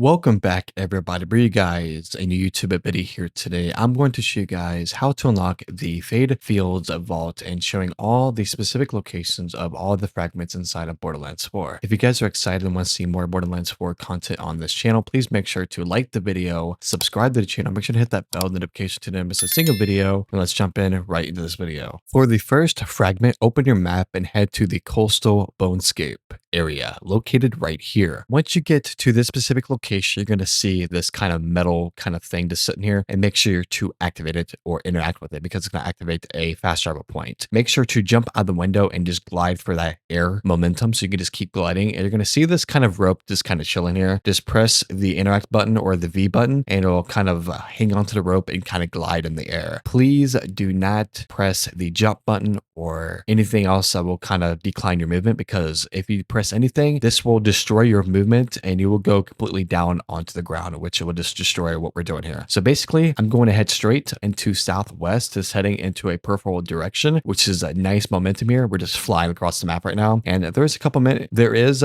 Welcome back everybody, bring you guys a new YouTube video here today. I'm going to show you guys how to unlock the Fade Fields Vault and showing all the specific locations of all the fragments inside of Borderlands 4. If you guys are excited and want to see more Borderlands 4 content on this channel, please make sure to like the video, subscribe to the channel, make sure to hit that bell notification to never miss a single video, and let's jump in right into this video. For the first fragment, open your map and head to the Coastal Bonescape area located right here. Once you get to this specific location, you're going to see this kind of metal kind of thing just sitting here, and make sure to activate it or interact with it because it's going to activate a fast travel point. Make sure to jump out the window and just glide for that air momentum so you can just keep gliding, and you're going to see this kind of rope just kind of chilling here. Just press the interact button or the V button and it'll kind of hang onto the rope and kind of glide in the air. Please do not press the jump button or anything else that will kind of decline your movement, because if you press anything, this will destroy your movement and you will go completely down onto the ground, which will just destroy what we're doing here. So basically, I'm going to head straight into southwest, just heading into a purple direction, which is a nice momentum here. We're just flying across the map right now, and there is a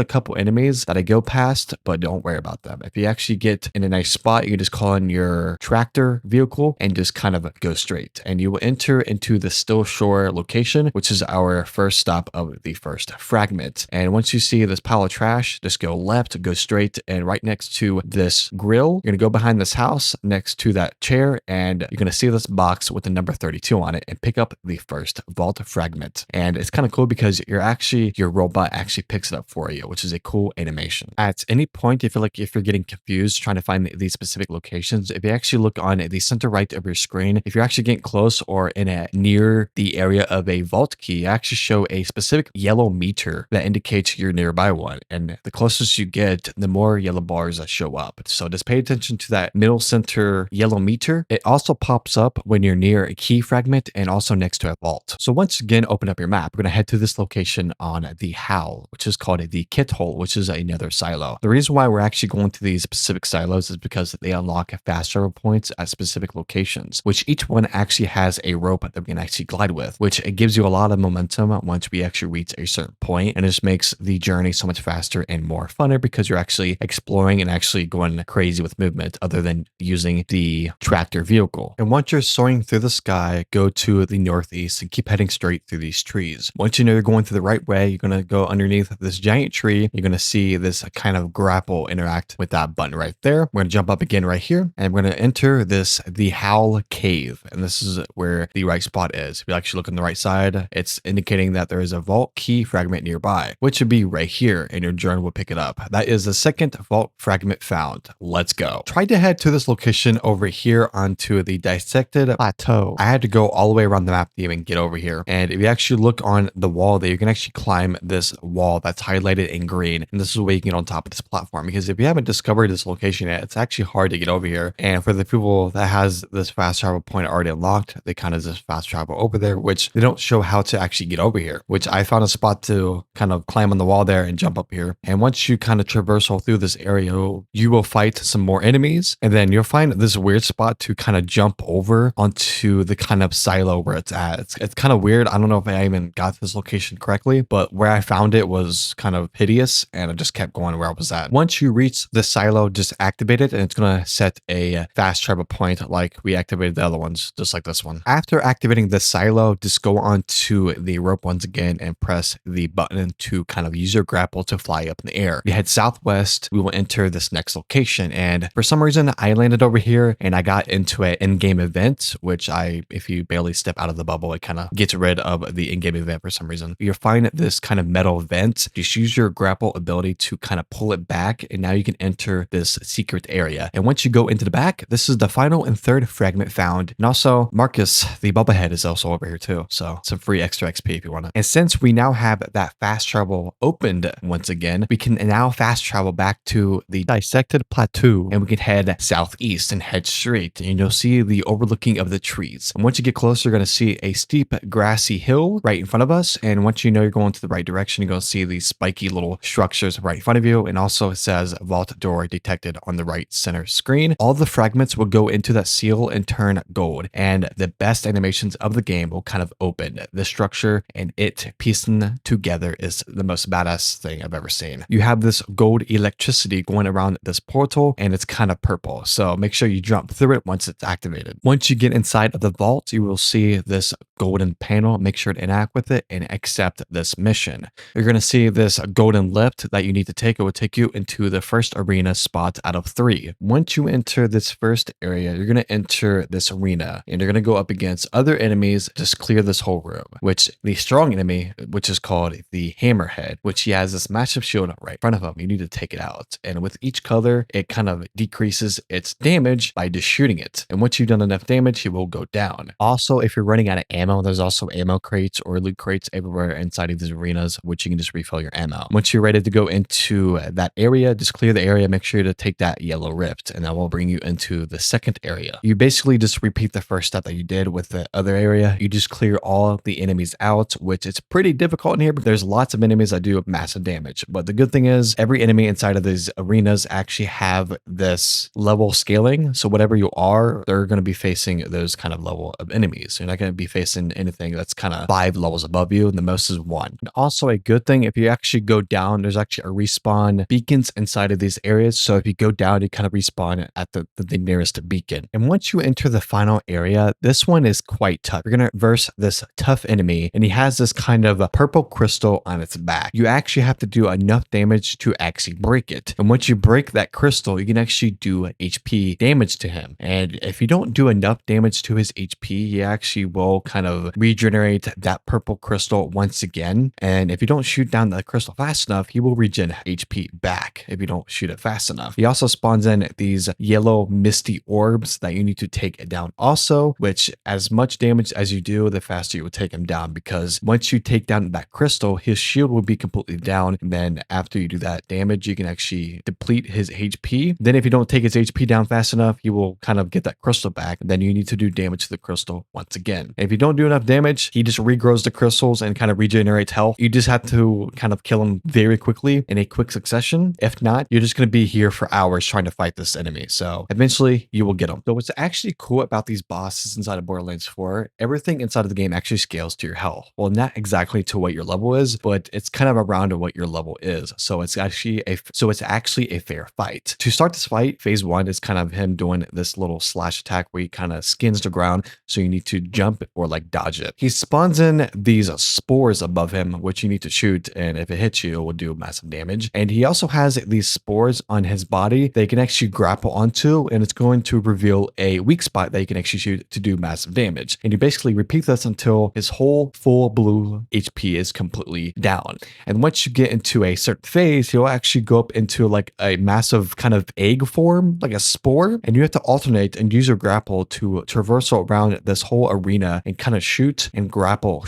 couple enemies that I go past, but don't worry about them. If you actually get in a nice spot, you can just call in your tractor vehicle and just kind of go straight, and you will enter into the Still Shore location, which is our first stop of the first fragment. And once you see this pile of trash, just go left, go straight, and right next to this grill, you're gonna go behind this house next to that chair, and you're gonna see this box with the number 32 on it and pick up the first vault fragment. And it's kind of cool because your robot actually picks it up for you, which is a cool animation. At any point, if you're getting confused trying to find these specific locations, if you actually look on the center right of your screen, if you're actually getting close or near the area of a vault key, you actually show a specific yellow meter that indicates you're nearby one. And the closest you get, the more yellow bars that show up. So just pay attention to that middle center yellow meter. It also pops up when you're near a key fragment and also next to a vault. So once again, open up your map. We're going to head to this location on the Howl, which is called the Kit Hole, which is another silo. The reason why we're actually going to these specific silos is because they unlock fast travel points at specific locations, which each one actually has a rope that we can actually glide with, which it gives you a lot of momentum once we actually reach a certain point, and it just makes the journey so much faster and more funner because you're actually exploring and actually going crazy with movement other than using the tractor vehicle. And once you're soaring through the sky, go to the northeast and keep heading straight through these trees. Once you know you're going through the right way, you're going to go underneath this giant tree. You're going to see this kind of grapple interact with that button right there. We're going to jump up again right here, and we're going to enter the Howl Cave, and this is where the right spot is. If you actually look on the right side, it's indicating that there is a vault key fragment nearby, which would be right here, and your drone will pick it up. That is the second vault fragment found. Let's go. Try to head to this location over here onto the dissected plateau. I had to go all the way around the map to even get over here. And if you actually look on the wall there, you can actually climb this wall that's highlighted in green. And this is where you can get on top of this platform, because if you haven't discovered this location yet, it's actually hard to get over here. And for the people that has this fast travel point already unlocked, they kind of just fast travel over there, which they don't show how to actually get over here, which I found a spot to kind of climb on the wall there and jump up here. And once you kind of traverse all through this area, you will fight some more enemies, and then you'll find this weird spot to kind of jump over onto the kind of silo where it's at. It's kind of weird. I don't know if I even got this location correctly, but where I found it was kind of hideous, and I just kept going where I was at. Once you reach the silo, just activate it, and it's going to set a fast travel point like we activated the other ones, just like this one. After activating the silo, just go on to the rope once again and press the button to kind of use your grapple to fly up in the air. You head southwest, we will enter this next location, and for some reason I landed over here and I got into an in-game event, which if you barely step out of the bubble, it kind of gets rid of the in-game event for some reason. You'll find this kind of metal vent. Just use your grapple ability to kind of pull it back, and now you can enter this secret area. And once you go into the back, this is the final and third fragment found. And also Marcus, the bubblehead, is also over here too, so some free extra XP if you want it. And since we now have that fast travel opened once again, we can now fast travel back to the dissected plateau, and we can head southeast and head straight, and you'll see the overlooking of the trees. And once you get closer, you're going to see a steep grassy hill right in front of us, and once you know you're going to the right direction, you're going to see these spiky little structures right in front of you, and also it says vault door detected on the right center screen. All the fragments will go into that seal and turn gold, and the best animations of the game will kind of open. The structure and it piecing together is the most badass baddest thing I've ever seen. You have this gold electricity going around this portal, and it's kind of purple. So make sure you jump through it once it's activated. Once you get inside of the vault, you will see this golden panel. Make sure to interact with it and accept this mission. You're going to see this golden lift that you need to take. It will take you into the first arena spot out of 3. Once you enter this first area, you're going to enter this arena and you're going to go up against other enemies. Just clear this whole room, which the strong enemy, which is called the Hammerhead, which he has this massive shield right in front of him. You need to take it out. And with each color, it kind of decreases its damage by just shooting it. And once you've done enough damage, he will go down. Also, if you're running out of ammo, there's also ammo crates or loot crates everywhere inside of these arenas, which you can just refill your ammo. Once you're ready to go into that area, just clear the area, make sure to take that yellow rift, and that will bring you into the second area. You basically just repeat the first step that you did with the other area. You just clear all of the enemies out, which it's pretty difficult in here, but there's lots of enemies that do massive damage. But the good thing is every enemy inside of these arenas actually have this level scaling. So whatever you are, they're going to be facing those kind of level of enemies. You're not going to be facing anything that's kind of 5 levels above you, and the most is 1. And also a good thing, if you actually go down, there's actually a respawn beacons inside of these areas. So if you go down, you kind of respawn at the nearest beacon. And once you enter the final area, this one is quite tough. You're going to verse this tough enemy, and he has this kind of a purple crystal on its back. You actually have to do enough damage to actually break it. And once you break that crystal, you can actually do HP damage to him. And if you don't do enough damage to his HP, he actually will kind of regenerate that purple crystal once again. And if you don't shoot down the crystal fast enough, he will regen HP back if you don't shoot it fast enough. He also spawns in these yellow misty orbs that you need to take down also, which as much damage as you do, the faster you will take him down, because once you take down that crystal, his shield will be completely down. And then after you do that damage, you can actually deplete his HP. Then if you don't take his HP down fast enough, he will kind of get that crystal back. Then you need to do damage to the crystal once again. And if you don't do enough damage, he just regrows the crystals and kind of regenerates health. You just have to kind of kill him very quickly in a quick succession. If not, you're just going to be here for hours trying to fight this enemy. So eventually you will get him. So what's actually cool about these bosses inside of Borderlands 4, everything inside of the game actually scales to your health. Well, not exactly to what your level is, but it's kind of around to what your level is. So it's actually a fair fight. To start this fight, phase 1 is kind of him doing this little slash attack where he kind of skins the ground. So you need to jump or like dodge it. He spawns in these spores above him, which you need to shoot. And if it hits you, it will do massive damage. And he also has these spores on his body they can actually grapple onto, and it's going to reveal a weak spot that you can actually shoot to do massive damage. And you basically repeat this until his whole full blue HP is completely down. And once you get into a certain phase, he'll actually go up into like a massive kind of egg form, like a spore, and you have to alternate and use your grapple to traversal around this whole arena and kind of shoot and grapple,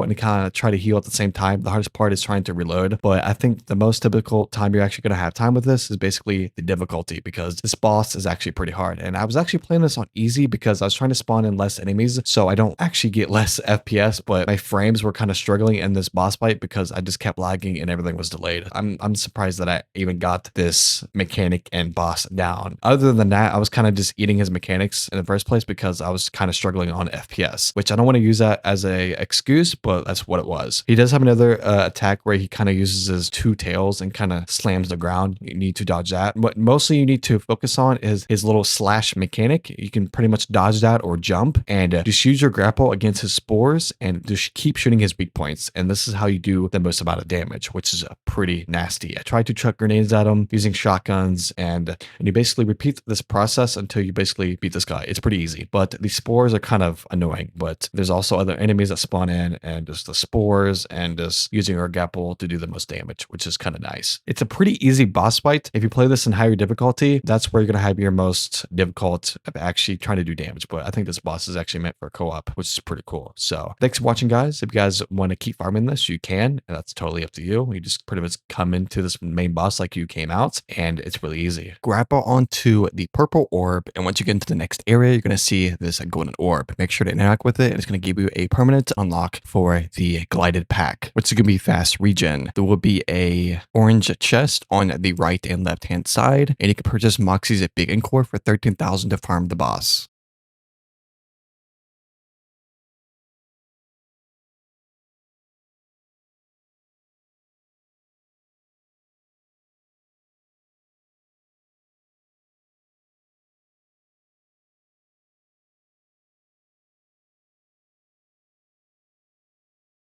and kind of try to heal at the same time. The hardest part is trying to reload, but I think the most typical time you're actually going to have time with this is basically the difficulty, because this boss is actually pretty hard. And I was actually playing this on easy because I was trying to spawn in less enemies, so I don't actually get less FPS, but my frames were kind of struggling in this boss fight because I just kept lagging and everything was delayed. I'm surprised that I even got this mechanic and boss down. Other than that, I was kind of just eating his mechanics in the first place because I was kind of struggling on FPS, which I don't want to use that as a excuse, but that's what it was. He does have another attack where he kind of uses his 2 tails and kind of slams the ground. You need to dodge that. What mostly you need to focus on is his little slash mechanic. You can pretty much dodge that or jump and just use your grapple against his spores and just keep shooting his weak points. And this is how you do the most amount of damage, which is pretty nasty. I tried to chuck grenades at him using shotguns, and you basically repeat this process until you basically beat this guy. It's pretty easy, but the spores are kind of annoying, but there's also other enemies that spawn in, and just the spores and just using your grapple to do the most damage, which is kind of nice. It's a pretty easy boss fight. If you play this in higher difficulty, that's where you're going to have your most difficult of actually trying to do damage. But I think this boss is actually meant for co-op, which is pretty cool. So thanks for watching, guys. If you guys want to keep farming this, you can, and that's totally up to you. You just pretty much come into this main boss like you came out, and it's really easy. Grapple onto the purple orb, and once you get into the next area, you're going to see this golden orb. Make sure to interact with it, and it's going to give you a permanent unlock for the glided pack, which is going to be fast regen. There will be a orange chest on the right and left hand side, and you can purchase Moxie's Big Encore for 13,000 to farm the boss.